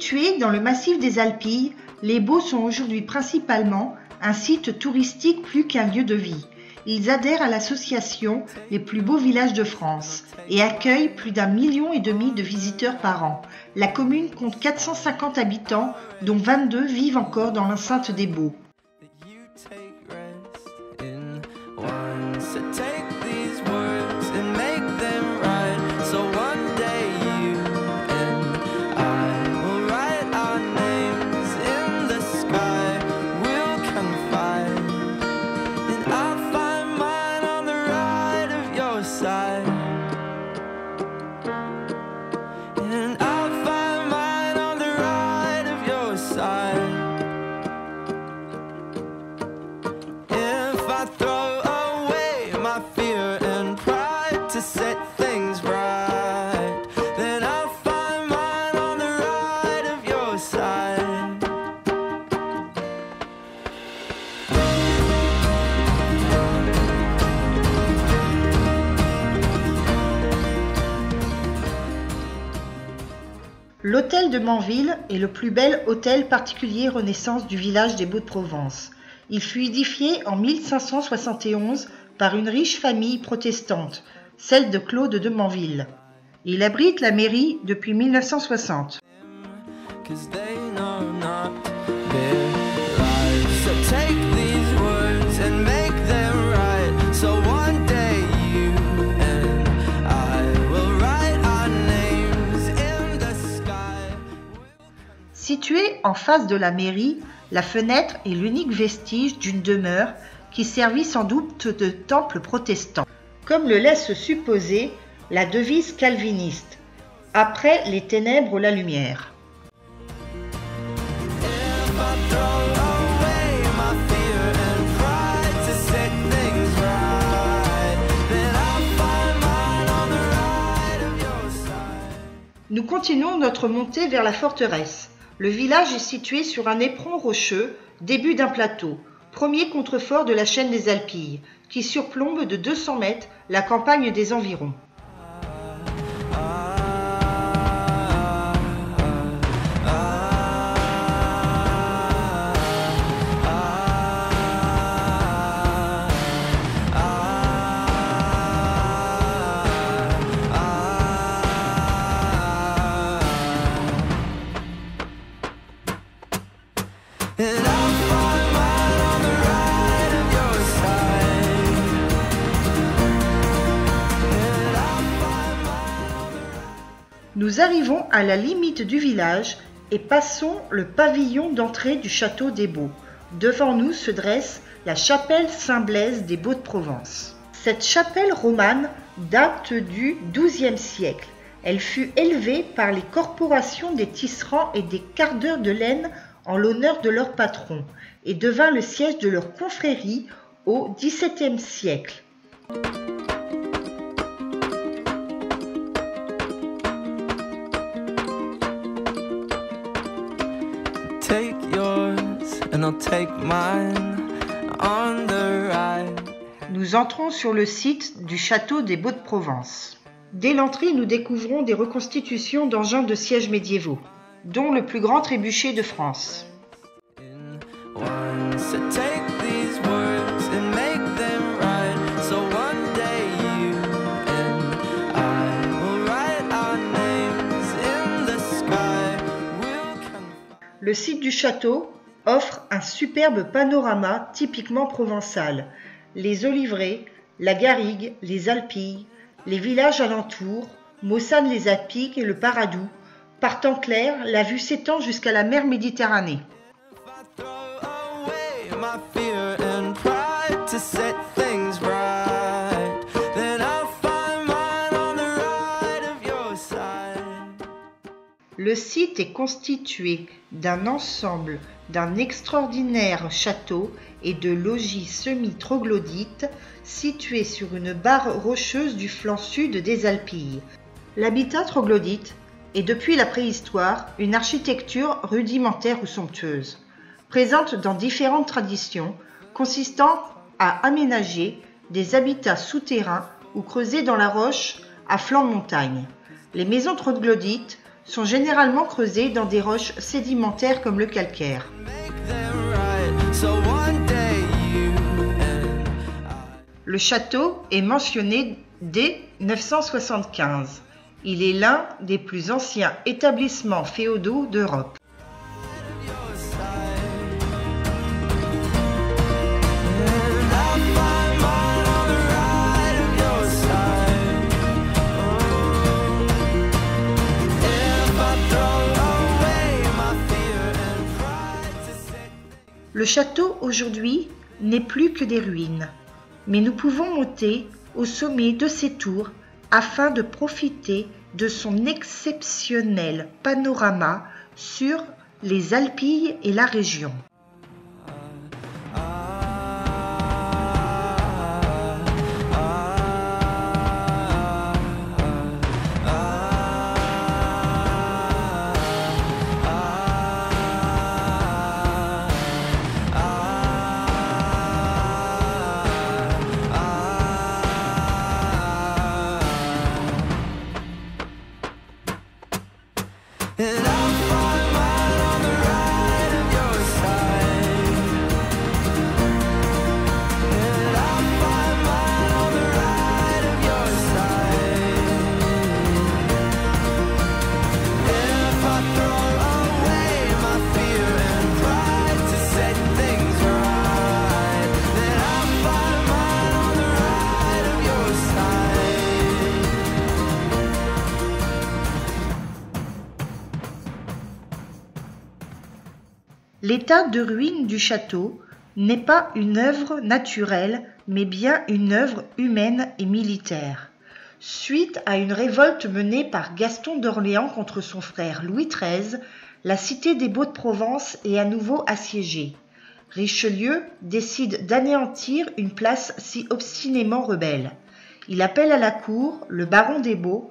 Situés dans le massif des Alpilles, les Baux sont aujourd'hui principalement un site touristique plus qu'un lieu de vie. Ils adhèrent à l'association Les plus beaux villages de France et accueillent plus d'1,5 million de visiteurs par an. La commune compte 450 habitants, dont 22 vivent encore dans l'enceinte des Baux. L'hôtel de Manville est le plus bel hôtel particulier Renaissance du village des Baux-de-Provence. Il fut édifié en 1571 par une riche famille protestante, celle de Claude de Manville. Il abrite la mairie depuis 1960. Située en face de la mairie, la fenêtre est l'unique vestige d'une demeure qui servit sans doute de temple protestant. Comme le laisse supposer la devise calviniste « Après les ténèbres, la lumière ». Nous continuons notre montée vers la forteresse. Le village est situé sur un éperon rocheux, début d'un plateau, premier contrefort de la chaîne des Alpilles, qui surplombe de 200 mètres la campagne des environs. Nous arrivons à la limite du village et passons le pavillon d'entrée du château des Baux. Devant nous se dresse la chapelle Saint-Blaise des Baux-de-Provence. Cette chapelle romane date du XIIe siècle. Elle fut élevée par les corporations des tisserands et des cardeurs de laine en l'honneur de leur patron et devint le siège de leur confrérie au XVIIe siècle. Nous entrons sur le site du château des Baux-de-Provence. Dès l'entrée, nous découvrons des reconstitutions d'engins de siège médiévaux, dont le plus grand trébuchet de France. Le site du château offre un superbe panorama typiquement provençal. Les Olivrets, la Garrigue, les Alpilles, les villages alentours, Mossane-les-Alpiques et le Paradou. Par temps clair, la vue s'étend jusqu'à la mer Méditerranée. Le site est constitué d'un ensemble d'un extraordinaire château et de logis semi-troglodytes situés sur une barre rocheuse du flanc sud des Alpilles. L'habitat troglodyte est depuis la préhistoire une architecture rudimentaire ou somptueuse, présente dans différentes traditions, consistant à aménager des habitats souterrains ou creusés dans la roche à flanc de montagne. Les maisons troglodytes sont généralement creusés dans des roches sédimentaires comme le calcaire. Le château est mentionné dès 975. Il est l'un des plus anciens établissements féodaux d'Europe. Le château aujourd'hui n'est plus que des ruines, mais nous pouvons monter au sommet de ses tours afin de profiter de son exceptionnel panorama sur les Alpilles et la région. L'état de ruine du château n'est pas une œuvre naturelle, mais bien une œuvre humaine et militaire. Suite à une révolte menée par Gaston d'Orléans contre son frère Louis XIII, la cité des Baux-de-Provence est à nouveau assiégée. Richelieu décide d'anéantir une place si obstinément rebelle. Il appelle à la cour le baron des Baux,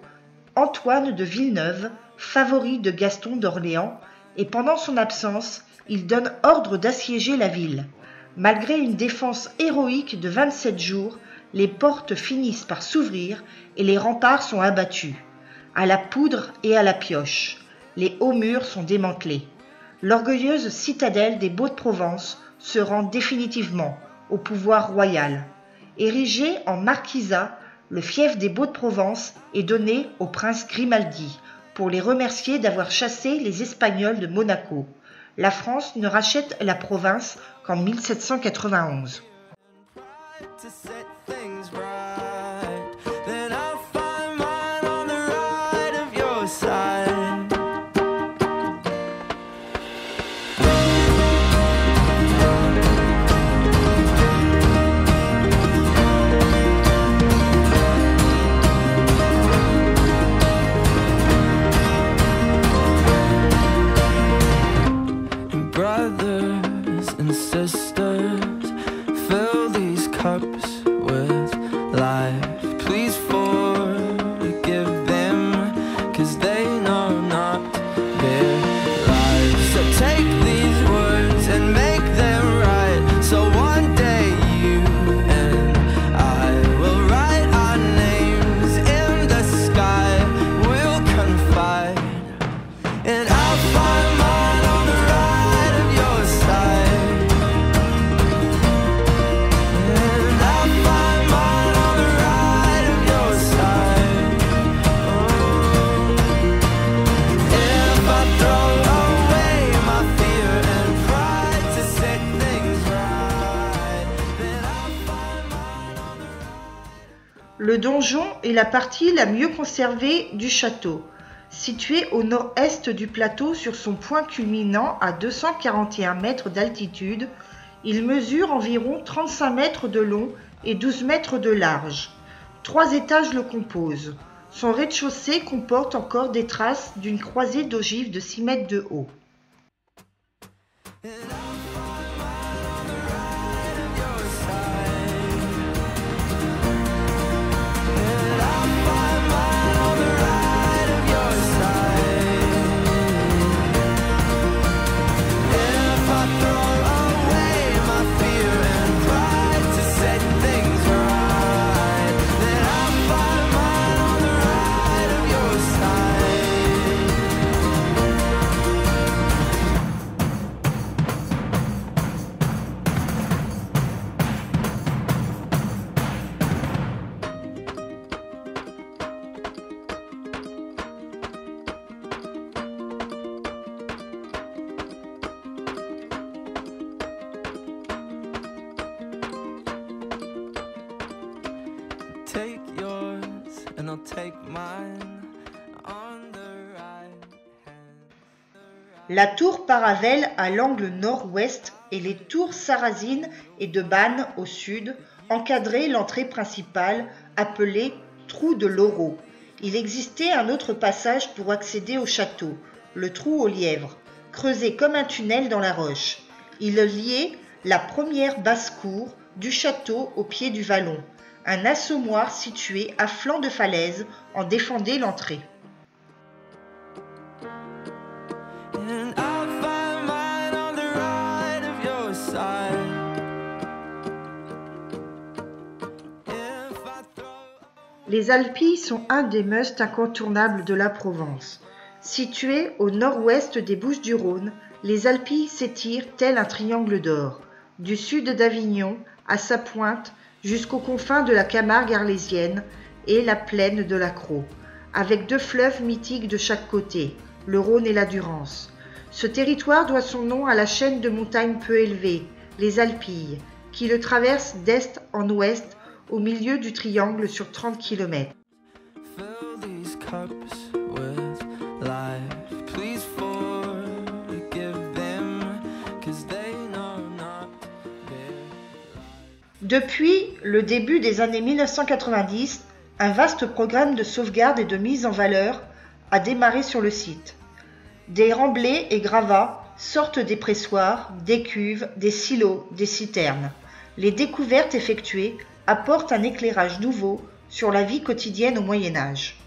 Antoine de Villeneuve, favori de Gaston d'Orléans, et pendant son absence, il donne ordre d'assiéger la ville. Malgré une défense héroïque de 27 jours, les portes finissent par s'ouvrir et les remparts sont abattus. À la poudre et à la pioche, les hauts murs sont démantelés. L'orgueilleuse citadelle des Baux-de-Provence se rend définitivement au pouvoir royal. Érigé en marquisat, le fief des Baux-de-Provence est donné au prince Grimaldi pour les remercier d'avoir chassé les Espagnols de Monaco. La France ne rachète la province qu'en 1791. Le donjon est la partie la mieux conservée du château. Situé au nord-est du plateau sur son point culminant à 241 mètres d'altitude, il mesure environ 35 mètres de long et 12 mètres de large. 3 étages le composent. Son rez-de-chaussée comporte encore des traces d'une croisée d'ogives de 6 mètres de haut. take yours and I'll take mine on the right hand. La tour Paravel à l'angle nord-ouest et les tours Sarrazine et de Banne au sud encadraient l'entrée principale appelée Trou de l'Aureau. Il existait un autre passage pour accéder au château, le Trou aux Lièvres, creusé comme un tunnel dans la roche. Il liait la première basse-cour du château au pied du vallon. Un assommoir situé à flanc de falaise en défendait l'entrée. Les Alpilles sont un des musts incontournables de la Provence. Situées au nord-ouest des Bouches-du-Rhône, les Alpilles s'étirent tel un triangle d'or, du sud d'Avignon à sa pointe jusqu'aux confins de la Camargue arlésienne et la plaine de la Crau, avec deux fleuves mythiques de chaque côté, le Rhône et la Durance. Ce territoire doit son nom à la chaîne de montagnes peu élevées, les Alpilles, qui le traversent d'est en ouest au milieu du triangle sur 30 km. Depuis le début des années 1990, un vaste programme de sauvegarde et de mise en valeur a démarré sur le site. Des remblais et gravats sortent des pressoirs, des cuves, des silos, des citernes. Les découvertes effectuées apportent un éclairage nouveau sur la vie quotidienne au Moyen Âge.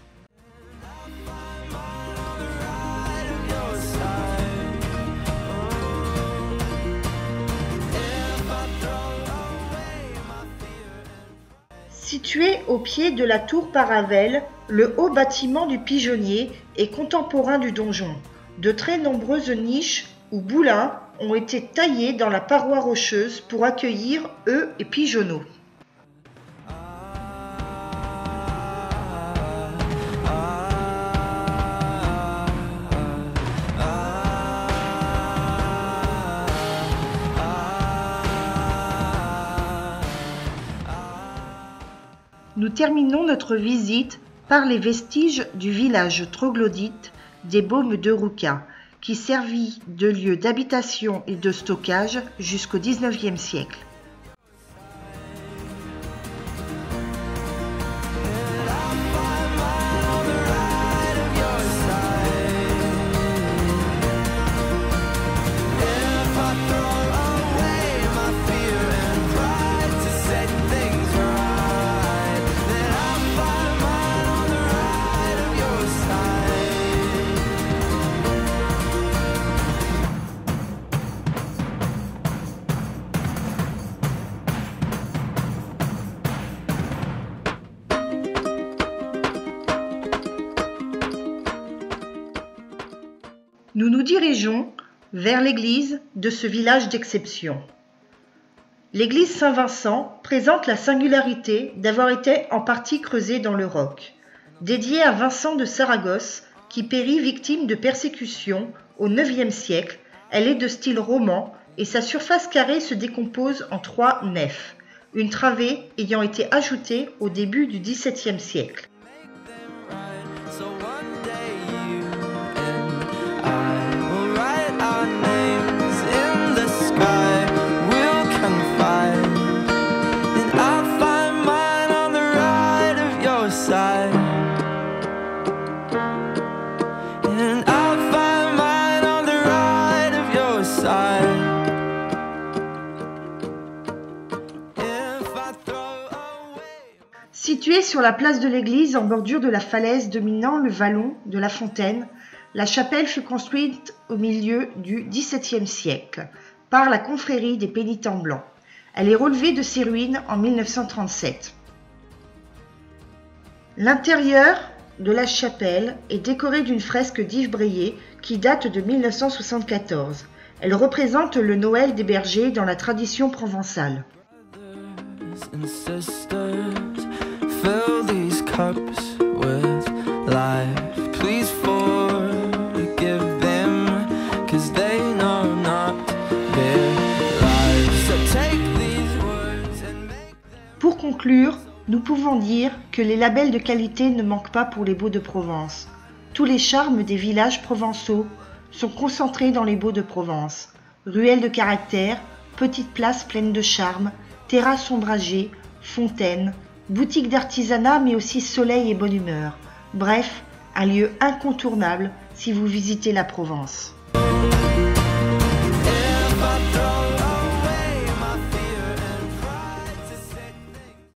Situé au pied de la tour Paravel, le haut bâtiment du pigeonnier est contemporain du donjon. De très nombreuses niches ou boulins ont été taillés dans la paroi rocheuse pour accueillir œufs et pigeonneaux. Nous terminons notre visite par les vestiges du village troglodyte des Baumes de Rouca, qui servit de lieu d'habitation et de stockage jusqu'au XIXe siècle. Nous nous dirigeons vers l'église de ce village d'exception. L'église Saint-Vincent présente la singularité d'avoir été en partie creusée dans le roc. Dédiée à Vincent de Saragosse, qui périt victime de persécutions au IXe siècle, elle est de style roman et sa surface carrée se décompose en 3 nefs, une travée ayant été ajoutée au début du XVIIe siècle. Située sur la place de l'église en bordure de la falaise dominant le vallon de la Fontaine, la chapelle fut construite au milieu du XVIIe siècle par la confrérie des pénitents blancs. Elle est relevée de ses ruines en 1937. L'intérieur de la chapelle est décoré d'une fresque d'Yves Bréhier qui date de 1974. Elle représente le Noël des bergers dans la tradition provençale. Pour conclure, Nous pouvons dire que les labels de qualité ne manquent pas pour les Baux de Provence. Tous les charmes des villages provençaux sont concentrés dans les Baux de Provence. Ruelles de caractère, petites places pleines de charme, terrasses ombragées, fontaines, boutiques d'artisanat mais aussi soleil et bonne humeur. Bref, un lieu incontournable si vous visitez la Provence.